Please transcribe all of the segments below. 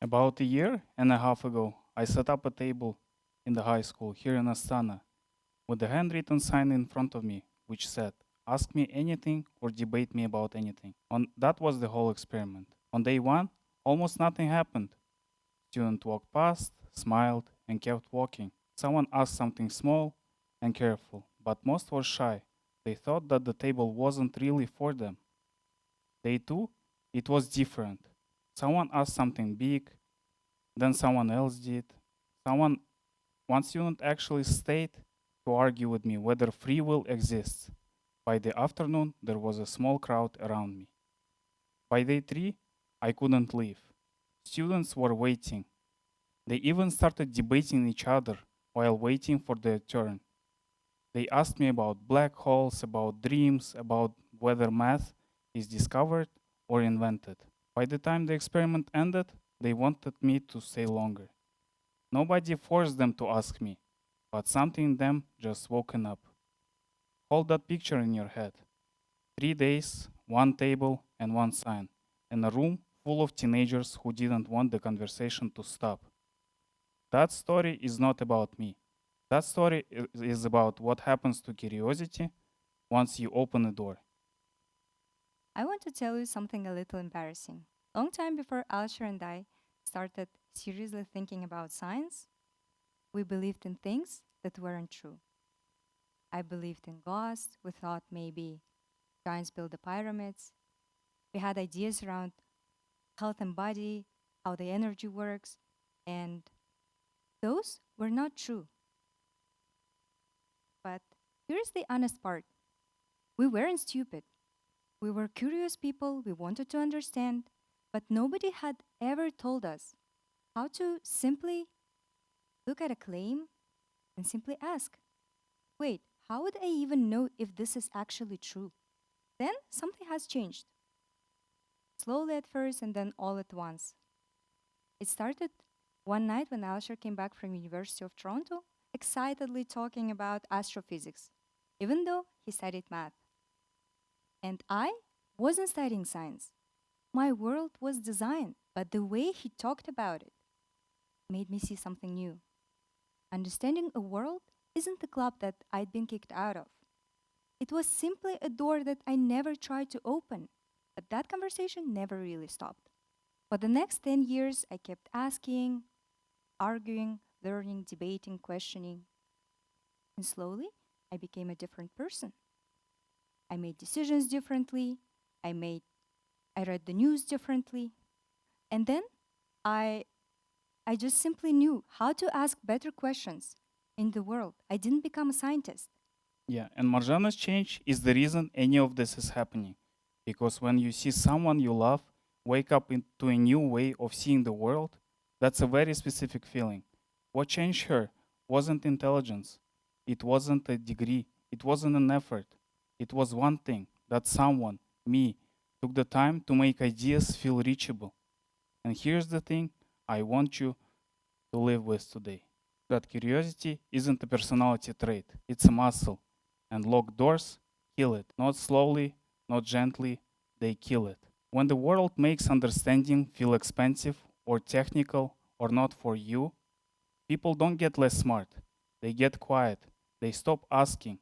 About a year and a half ago, I set up a table in the high school here in Astana with a handwritten sign in front of me which said, "Ask me anything or debate me about anything." That was the whole experiment. On day one, almost nothing happened. Student walked past, smiled, and kept walking. Someone asked something small and careful, but most were shy. They thought that the table wasn't really for them. Day two, it was different. Someone asked something big, then someone else did. Someone, one student actually stayed to argue with me whether free will exists. By the afternoon, there was a small crowd around me. By day three, I couldn't leave. Students were waiting. They even started debating each other while waiting for their turn. They asked me about black holes, about dreams, about whether math is discovered or invented. By the time the experiment ended, they wanted me to stay longer. Nobody forced them to ask me, but something in them just woken up. Hold that picture in your head. 3 days, one table, and one sign, and a room full of teenagers who didn't want the conversation to stop. That story is not about me. That story is about what happens to curiosity once you open a door. I want to tell you something a little embarrassing. Long time before Alisher and I started seriously thinking about science, we believed in things that weren't true. I believed in ghosts. We thought maybe giants built the pyramids. We had ideas around health and body, how the energy works, and those were not true. But here's the honest part: we weren't stupid. We were curious people, we wanted to understand, but nobody had ever told us how to simply look at a claim and simply ask, wait, how would I even know if this is actually true? Then something has changed, slowly at first and then all at once. It started one night when Alisher came back from University of Toronto, excitedly talking about astrophysics, even though he studied math. And I wasn't studying science. My world was designed, but the way he talked about it made me see something new. Understanding a world isn't the club that I'd been kicked out of. It was simply a door that I never tried to open. But that conversation never really stopped. For the next 10 years, I kept asking, arguing, learning, debating, questioning. And slowly, I became a different person. I made decisions differently. I made I read the news differently. And then I I just simply knew how to ask better questions in the world. I didn't become a scientist. Yeah, and Marzhana's change is the reason any of this is happening. Because when you see someone you love wake up into a new way of seeing the world, that's a very specific feeling. What changed her wasn't intelligence, it wasn't a degree, it wasn't an effort. It was one thing that someone, me, took the time to make ideas feel reachable. And here's the thing I want you to live with today: that curiosity isn't a personality trait, it's a muscle. And locked doors kill it. Not slowly, not gently, they kill it. When the world makes understanding feel expensive or technical or not for you, people don't get less smart. They get quiet. They stop asking.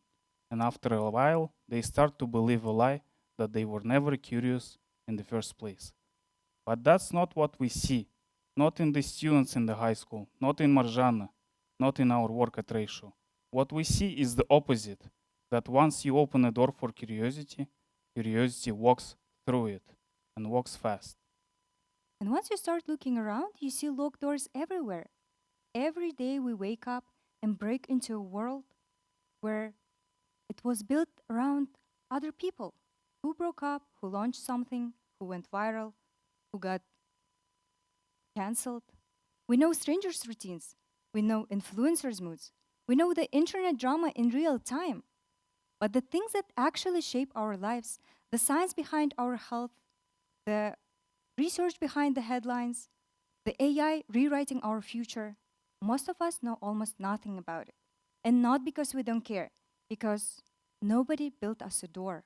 And after a while, they start to believe a lie that they were never curious in the first place. But that's not what we see. Not in the students in the high school, not in Marzhana, not in our work at Ratio. What we see is the opposite, that once you open a door for curiosity, curiosity walks through it and walks fast. And once you start looking around, you see locked doors everywhere. Every day we wake up and break into a world where it was built around other people who broke up, who launched something, who went viral, who got cancelled. We know strangers' routines. We know influencers' moods. We know the internet drama in real time. But the things that actually shape our lives, the science behind our health, the research behind the headlines, the AI rewriting our future, most of us know almost nothing about it. And not because we don't care, because nobody built us a door.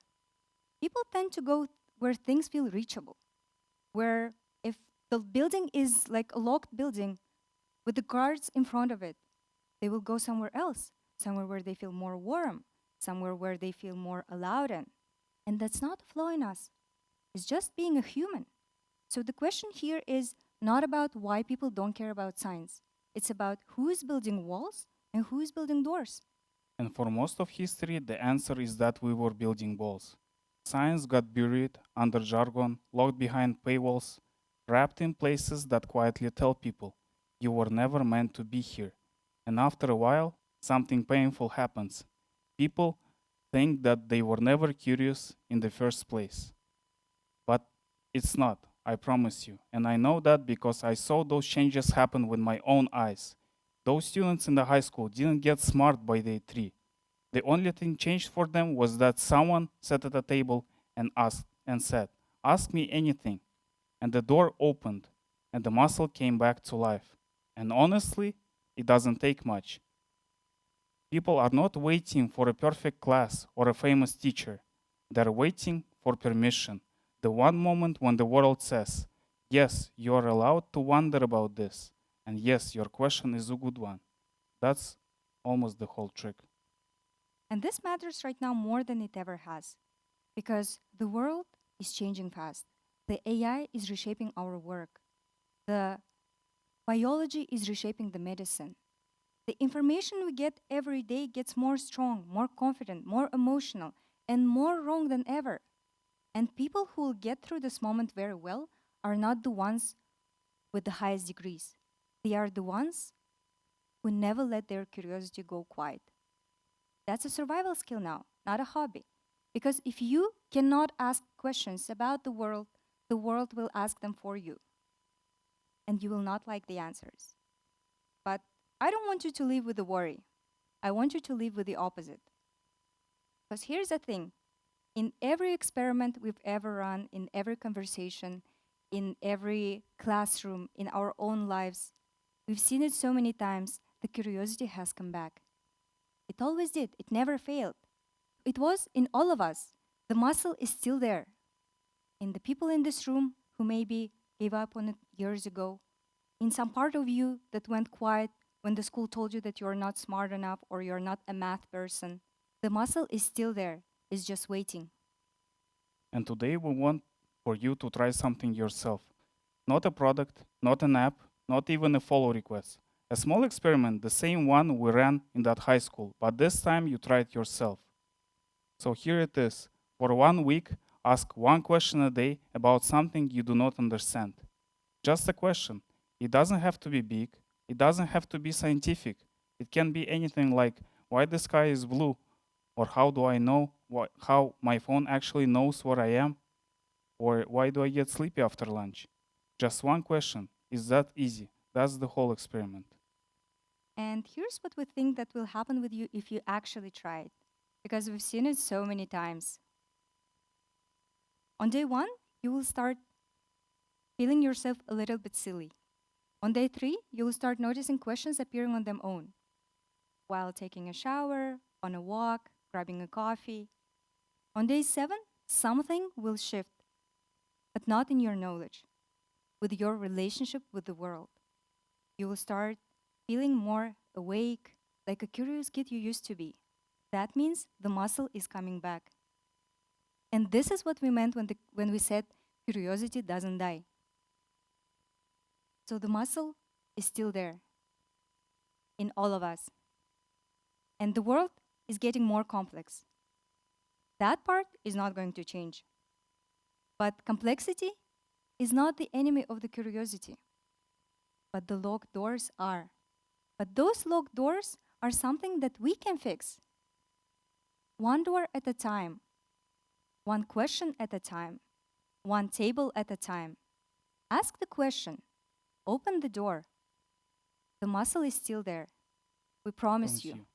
People tend to go where things feel reachable, where if The building is like a locked building with the guards in front of it. They will go somewhere else, somewhere where they feel more warm, somewhere where they feel more allowed in. And that's not a flaw in us, it's just being a human. So the question here is not about why people don't care about science, it's about who is building walls and who is building doors. And for most of history, the answer is that we were building walls. Science got buried under jargon, locked behind paywalls, wrapped in places that quietly tell people, you were never meant to be here. And after a while, something painful happens. People think that they were never curious in the first place. But it's not, I promise you. And I know that because I saw those changes happen with my own eyes. Those students in the high school didn't get smart by day 3. The only thing changed for them was that someone sat at a table and asked and said, ask me anything. And the door opened and the muscle came back to life. And honestly, it doesn't take much. People are not waiting for a perfect class or a famous teacher. They're waiting for permission. The one moment when the world says, yes, you are allowed to wonder about this. And yes, your question is a good one. That's almost the whole trick. And this matters right now more than it ever has because the world is changing fast. The AI is reshaping our work. The biology is reshaping the medicine. The information we get every day gets more strong, more confident, more emotional, and more wrong than ever. And people who will get through this moment very well are not the ones with the highest degrees. They are the ones who never let their curiosity go quiet. That's a survival skill now, not a hobby. Because if you cannot ask questions about the world will ask them for you. And you will not like the answers. But I don't want you to live with the worry. I want you to live with the opposite. Because here's the thing in every experiment we've ever run, in every conversation, in every classroom, in our own lives, we've seen it so many times, the curiosity has come back. It always did, it never failed. It was in all of us. The muscle is still there. In the people in this room who maybe gave up on it years ago, in some part of you that went quiet when the school told you that you're not smart enough or you're not a math person, the muscle is still there, it's just waiting. And today we want for you to try something yourself. Not a product, not an app, not even a follow request. A small experiment, the same one we ran in that high school, but this time you try it yourself. So here it is. For 1 week, ask one question a day about something you do not understand. Just a question. It doesn't have to be big. It doesn't have to be scientific. It can be anything like why the sky is blue, or how do I know how my phone actually knows where I am, or why do I get sleepy after lunch. Just one question. Is that easy? That's the whole experiment. And here's what we think that will happen with you if you actually try it, because we've seen it so many times. On day 1, you will start feeling yourself a little bit silly. On day 3, you will start noticing questions appearing on their own while taking a shower, on a walk, grabbing a coffee. On day 7, something will shift, but not in your knowledge, with your relationship with the world. You will start feeling more awake, like a curious kid you used to be. That means the muscle is coming back. And this is what we meant when we said curiosity doesn't die. So the muscle is still there in all of us. And the world is getting more complex. That part is not going to change. But complexity is not the enemy of the curiosity. But the locked doors are. But those locked doors are something that we can fix. One door at a time, one question at a time, one table at a time. Ask the question, open the door. The muscle is still there. We promise Promise you. you.